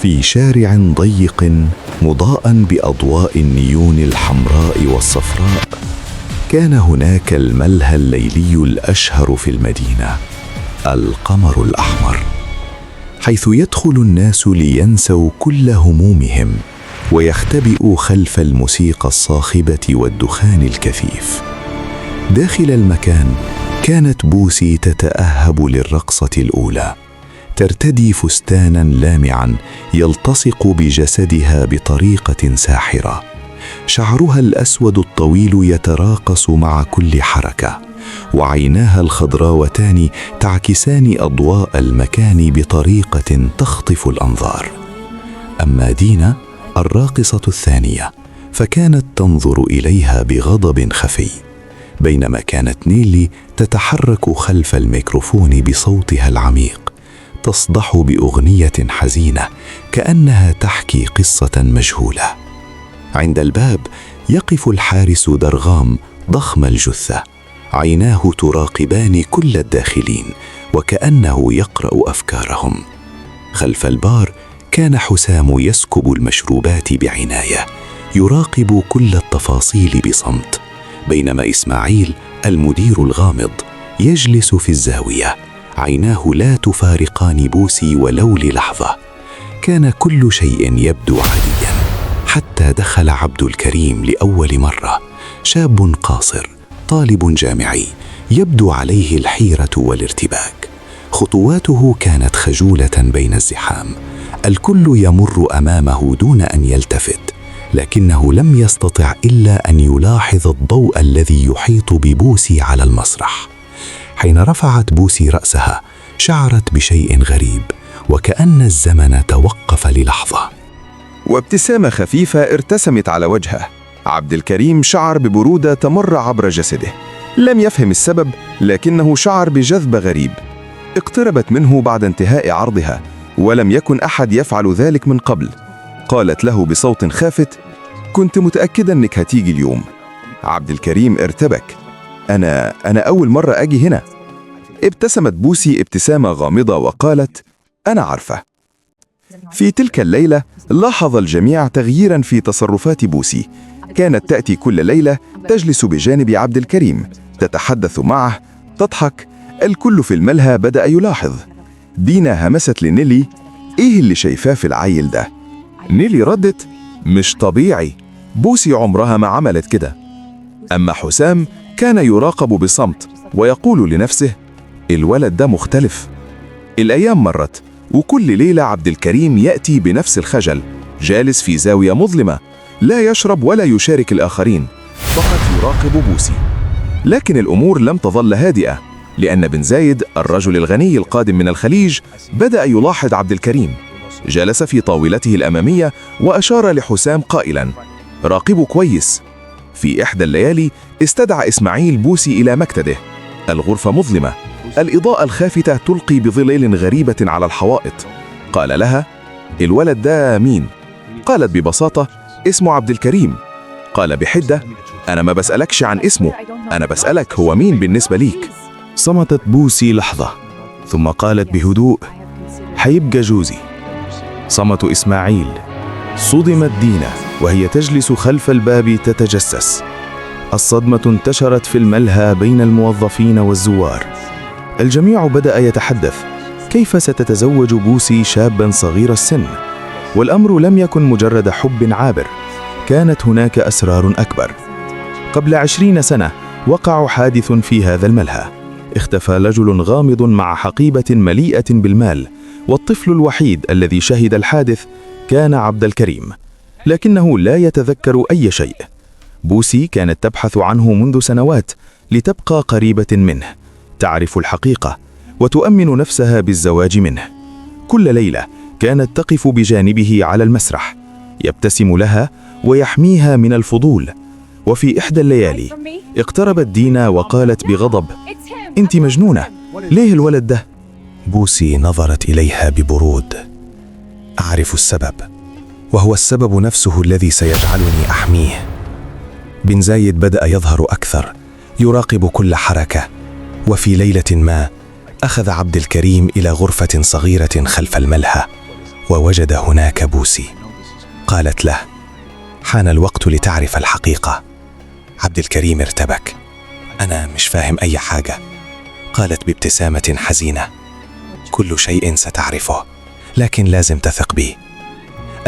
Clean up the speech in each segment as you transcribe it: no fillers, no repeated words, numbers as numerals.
في شارع ضيق مضاء بأضواء النيون الحمراء والصفراء، كان هناك الملهى الليلي الأشهر في المدينة، القمر الأحمر، حيث يدخل الناس لينسوا كل همومهم ويختبئوا خلف الموسيقى الصاخبة والدخان الكثيف. داخل المكان كانت بوسي تتأهب للرقصة الأولى، ترتدي فستاناً لامعاً يلتصق بجسدها بطريقة ساحرة، شعرها الأسود الطويل يتراقص مع كل حركة، وعيناها الخضراوتان تعكسان أضواء المكان بطريقة تخطف الأنظار. أما دينا الراقصة الثانية فكانت تنظر إليها بغضب خفي، بينما كانت نيلي تتحرك خلف الميكروفون بصوتها العميق، تصدح بأغنية حزينة كأنها تحكي قصة مجهولة. عند الباب يقف الحارس درغام ضخم الجثة، عيناه تراقبان كل الداخلين وكأنه يقرأ أفكارهم. خلف البار كان حسام يسكب المشروبات بعناية، يراقب كل التفاصيل بصمت، بينما إسماعيل المدير الغامض يجلس في الزاوية، عيناه لا تفارقان بوسي ولو للحظة. كان كل شيء يبدو عاديا حتى دخل عبد الكريم لأول مرة، شاب قاصر طالب جامعي يبدو عليه الحيرة والارتباك. خطواته كانت خجولة بين الزحام، الكل يمر أمامه دون أن يلتفت، لكنه لم يستطع إلا أن يلاحظ الضوء الذي يحيط ببوسي على المسرح. حين رفعت بوسي رأسها شعرت بشيء غريب، وكأن الزمن توقف للحظة، وابتسامة خفيفة ارتسمت على وجهه. عبد الكريم شعر ببرودة تمر عبر جسده، لم يفهم السبب لكنه شعر بجذب غريب. اقتربت منه بعد انتهاء عرضها، ولم يكن أحد يفعل ذلك من قبل. قالت له بصوت خافت: كنت متأكدة أنك هتيجي اليوم. عبد الكريم ارتبك: أنا أول مرة أجي هنا. ابتسمت بوسي ابتسامة غامضة وقالت: أنا عارفة. في تلك الليلة لاحظ الجميع تغييراً في تصرفات بوسي. كانت تأتي كل ليلة تجلس بجانب عبد الكريم، تتحدث معه، تضحك. الكل في الملهى بدأ يلاحظ. دينا همست لنيلي: إيه اللي شايفاه في العيل ده؟ نيلي ردت: مش طبيعي، بوسي عمرها ما عملت كده. أما حسام كان يراقب بصمت ويقول لنفسه: الولد ده مختلف. الأيام مرت، وكل ليلة عبد الكريم يأتي بنفس الخجل، جالس في زاوية مظلمة، لا يشرب ولا يشارك الآخرين، فقط يراقب بوسي. لكن الأمور لم تظل هادئة، لأن بن زايد الرجل الغني القادم من الخليج بدأ يلاحظ عبد الكريم. جلس في طاولته الأمامية وأشار لحسام قائلا: راقبه كويس. في إحدى الليالي استدعى إسماعيل بوسي إلى مكتبه. الغرفة مظلمة، الإضاءة الخافتة تلقي بظلال غريبة على الحوائط. قال لها: الولد ده مين؟ قالت ببساطة: اسمه عبد الكريم. قال بحدة: أنا ما بسألكش عن اسمه، أنا بسألك هو مين بالنسبة ليك. صمتت بوسي لحظة، ثم قالت بهدوء: حيبقى جوزي. صمت إسماعيل. صدمت دينا وهي تجلس خلف الباب تتجسس. الصدمة انتشرت في الملهى بين الموظفين والزوار. الجميع بدأ يتحدث: كيف ستتزوج بوسي شابا صغير السن؟ والأمر لم يكن مجرد حب عابر، كانت هناك أسرار أكبر. قبل 20 سنة وقع حادث في هذا الملهى. اختفى رجل غامض مع حقيبة مليئة بالمال، والطفل الوحيد الذي شهد الحادث كان عبد الكريم، لكنه لا يتذكر أي شيء. بوسي كانت تبحث عنه منذ سنوات لتبقى قريبة منه، تعرف الحقيقة وتؤمن نفسها بالزواج منه. كل ليلة كانت تقف بجانبه على المسرح، يبتسم لها ويحميها من الفضول. وفي إحدى الليالي اقتربت دينا وقالت بغضب: أنت مجنونة، ليه الولد ده؟ بوسي نظرت إليها ببرود: أعرف السبب، وهو السبب نفسه الذي سيجعلني أحميه. بن زايد بدأ يظهر أكثر، يراقب كل حركة. وفي ليلة ما أخذ عبد الكريم إلى غرفة صغيرة خلف الملهى، ووجد هناك بوسي. قالت له: حان الوقت لتعرف الحقيقة. عبد الكريم ارتبك: أنا مش فاهم أي حاجة. قالت بابتسامة حزينة: كل شيء ستعرفه، لكن لازم تثق بي.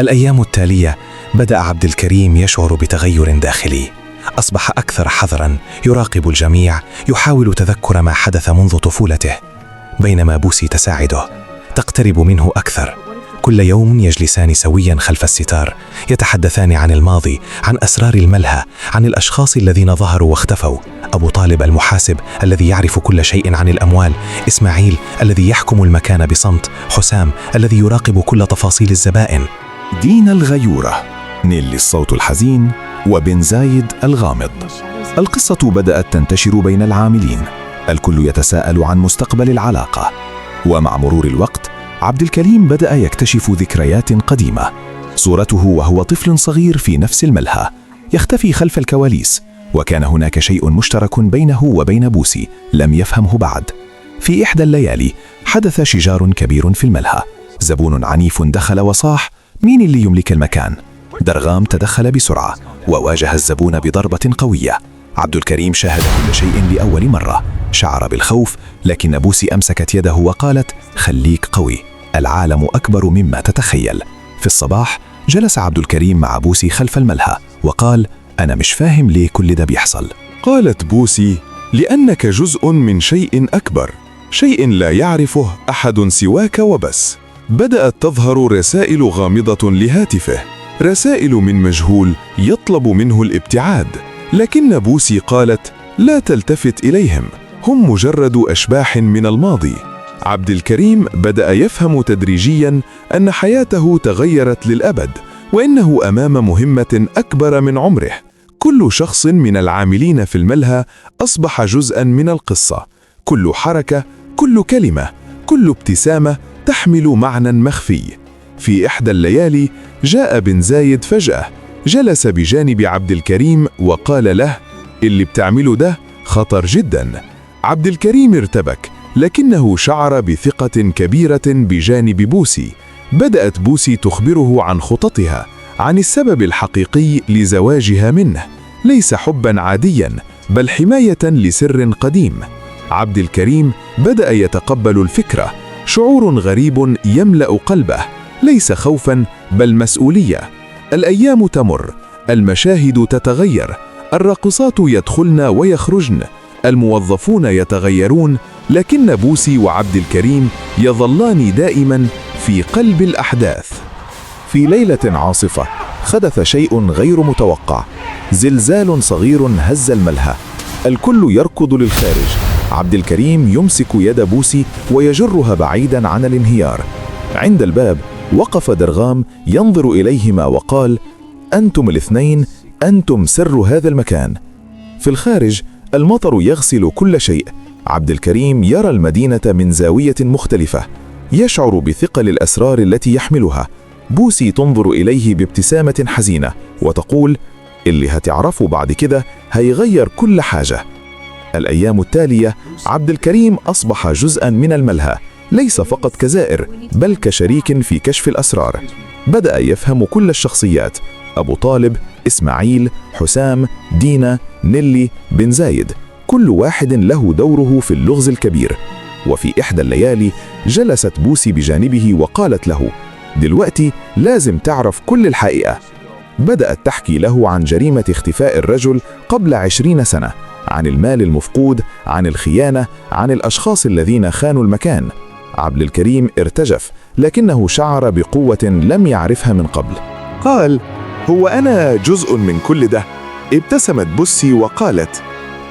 الأيام التالية بدأ عبد الكريم يشعر بتغير داخلي. أصبح أكثر حذراً، يراقب الجميع، يحاول تذكر ما حدث منذ طفولته. بينما بوسي تساعده، تقترب منه أكثر. كل يوم يجلسان سوياً خلف الستار، يتحدثان عن الماضي، عن أسرار الملهى، عن الأشخاص الذين ظهروا واختفوا. أبو طالب المحاسب الذي يعرف كل شيء عن الأموال، إسماعيل الذي يحكم المكان بصمت، حسام الذي يراقب كل تفاصيل الزبائن. دينا الغيورة، نيلي الصوت الحزين، وبن زايد الغامض. القصة بدأت تنتشر بين العاملين، الكل يتساءل عن مستقبل العلاقة. ومع مرور الوقت عبد الكريم بدأ يكتشف ذكريات قديمة، صورته وهو طفل صغير في نفس الملهى يختفي خلف الكواليس. وكان هناك شيء مشترك بينه وبين بوسي لم يفهمه بعد. في إحدى الليالي حدث شجار كبير في الملهى. زبون عنيف دخل وصاح: مين اللي يملك المكان؟ درغام تدخل بسرعة وواجه الزبون بضربة قوية. عبد الكريم شاهد كل شيء لأول مرة، شعر بالخوف، لكن بوسي أمسكت يده وقالت: خليك قوي، العالم أكبر مما تتخيل. في الصباح جلس عبد الكريم مع بوسي خلف الملهى وقال: أنا مش فاهم ليه كل ده بيحصل. قالت بوسي: لأنك جزء من شيء أكبر، شيء لا يعرفه أحد سواك وبس. بدأت تظهر رسائل غامضة لهاتفه، رسائل من مجهول يطلب منه الابتعاد. لكن بوسي قالت: لا تلتفت إليهم، هم مجرد أشباح من الماضي. عبد الكريم بدأ يفهم تدريجياً أن حياته تغيرت للأبد، وإنه أمام مهمة أكبر من عمره. كل شخص من العاملين في الملهى أصبح جزءاً من القصة. كل حركة، كل كلمة، كل ابتسامة تحمل معنى مخفي. في إحدى الليالي جاء بن زايد فجأة، جلس بجانب عبد الكريم وقال له: اللي بتعمله ده خطر جدا. عبد الكريم ارتبك، لكنه شعر بثقة كبيرة بجانب بوسي. بدأت بوسي تخبره عن خططها، عن السبب الحقيقي لزواجها منه، ليس حبا عاديا بل حماية لسر قديم. عبد الكريم بدأ يتقبل الفكرة، شعور غريب يملأ قلبه، ليس خوفا بل مسؤولية. الأيام تمر، المشاهد تتغير، الراقصات يدخلن ويخرجن، الموظفون يتغيرون، لكن بوسي وعبد الكريم يظلان دائما في قلب الأحداث. في ليلة عاصفة حدث شيء غير متوقع، زلزال صغير هز الملهى، الكل يركض للخارج. عبد الكريم يمسك يد بوسي ويجرها بعيدا عن الانهيار. عند الباب وقف درغام ينظر إليهما وقال: أنتم الاثنين، أنتم سر هذا المكان. في الخارج المطر يغسل كل شيء. عبد الكريم يرى المدينة من زاوية مختلفة، يشعر بثقل الأسرار التي يحملها. بوسي تنظر إليه بابتسامة حزينة وتقول: اللي هتعرفه بعد كده هيغير كل حاجة. الأيام التالية عبد الكريم أصبح جزءاً من الملهى، ليس فقط كزائر بل كشريك في كشف الأسرار. بدأ يفهم كل الشخصيات: أبو طالب، إسماعيل، حسام، دينا، نيلي، بن زايد، كل واحد له دوره في اللغز الكبير. وفي إحدى الليالي جلست بوسي بجانبه وقالت له: دلوقتي لازم تعرف كل الحقيقة. بدأت تحكي له عن جريمة اختفاء الرجل قبل 20 سنة، عن المال المفقود، عن الخيانة، عن الأشخاص الذين خانوا المكان. عبد الكريم ارتجف، لكنه شعر بقوة لم يعرفها من قبل. قال: هو أنا جزء من كل ده. ابتسمت بوسي وقالت: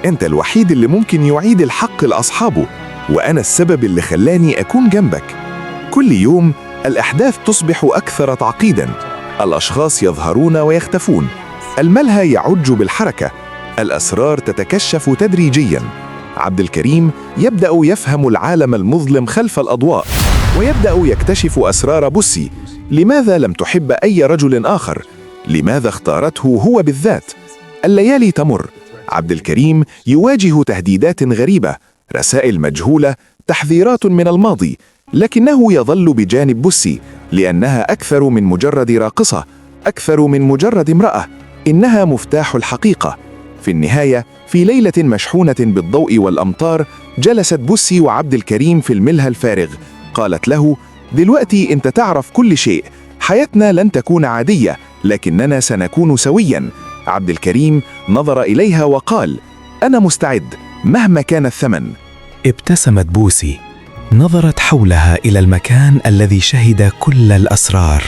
أنت الوحيد اللي ممكن يعيد الحق لأصحابه، وأنا السبب اللي خلاني أكون جنبك. كل يوم الأحداث تصبح أكثر تعقيداً، الأشخاص يظهرون ويختفون، الملهى يعج بالحركة، الأسرار تتكشف تدريجياً. عبد الكريم يبدأ يفهم العالم المظلم خلف الأضواء، ويبدأ يكتشف أسرار بوسي. لماذا لم تحب أي رجل آخر؟ لماذا اختارته هو بالذات؟ الليالي تمر، عبد الكريم يواجه تهديدات غريبة، رسائل مجهولة، تحذيرات من الماضي، لكنه يظل بجانب بوسي لأنها أكثر من مجرد راقصة، أكثر من مجرد امرأة، إنها مفتاح الحقيقة. في النهاية، في ليلة مشحونة بالضوء والأمطار، جلست بوسي وعبد الكريم في الملهى الفارغ. قالت له: دلوقتي أنت تعرف كل شيء، حياتنا لن تكون عادية، لكننا سنكون سويا. عبد الكريم نظر إليها وقال: أنا مستعد مهما كان الثمن. ابتسمت بوسي، نظرت حولها إلى المكان الذي شهد كل الأسرار،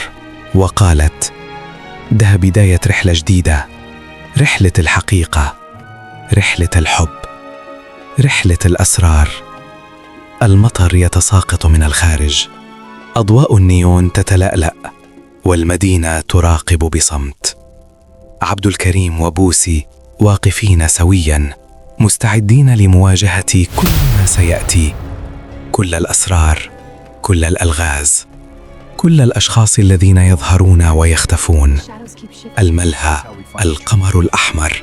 وقالت: ده بداية رحلة جديدة، رحلة الحقيقة، رحلة الحب، رحلة الأسرار. المطر يتساقط من الخارج، أضواء النيون تتلألأ، والمدينة تراقب بصمت. عبد الكريم وبوسي واقفين سوياً، مستعدين لمواجهة كل ما سيأتي، كل الأسرار، كل الألغاز، كل الأشخاص الذين يظهرون ويختفون. الملهى، القمر الأحمر،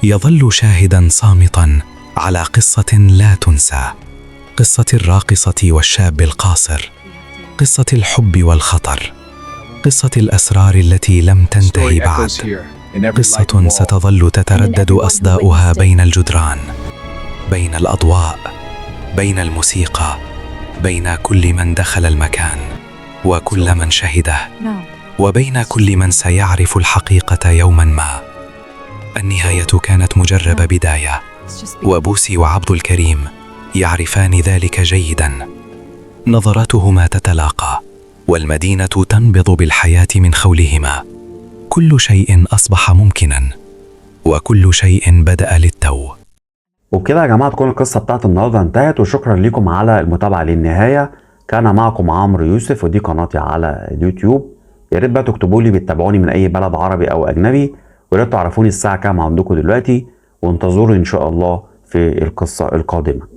يظل شاهداً صامتاً على قصة لا تنسى، قصة الراقصة والشاب القاصر، قصة الحب والخطر، قصة الأسرار التي لم تنتهي بعد، قصة ستظل تتردد أصداؤها بين الجدران، بين الأضواء، بين الموسيقى، بين كل من دخل المكان وكل من شهده، وبين كل من سيعرف الحقيقة يوما ما. النهاية كانت مجرد بداية، وبوسي وعبد الكريم يعرفان ذلك جيدا. نظراتهما تتلاقى، والمدينة تنبض بالحياة من خولهما. كل شيء أصبح ممكنا، وكل شيء بدأ للتو. وبكده يا جماعة تكون القصة بتاعت النهاردة انتهت، وشكرا لكم على المتابعة للنهاية. كان معكم عمرو يوسف، ودي قناتي على اليوتيوب. يا ريت بقى تكتبوا لي بتتابعوني من أي بلد عربي أو أجنبي، ويا ريت تعرفوني الساعة كام عندكم دلوقتي، وانتظروا إن شاء الله في القصة القادمة.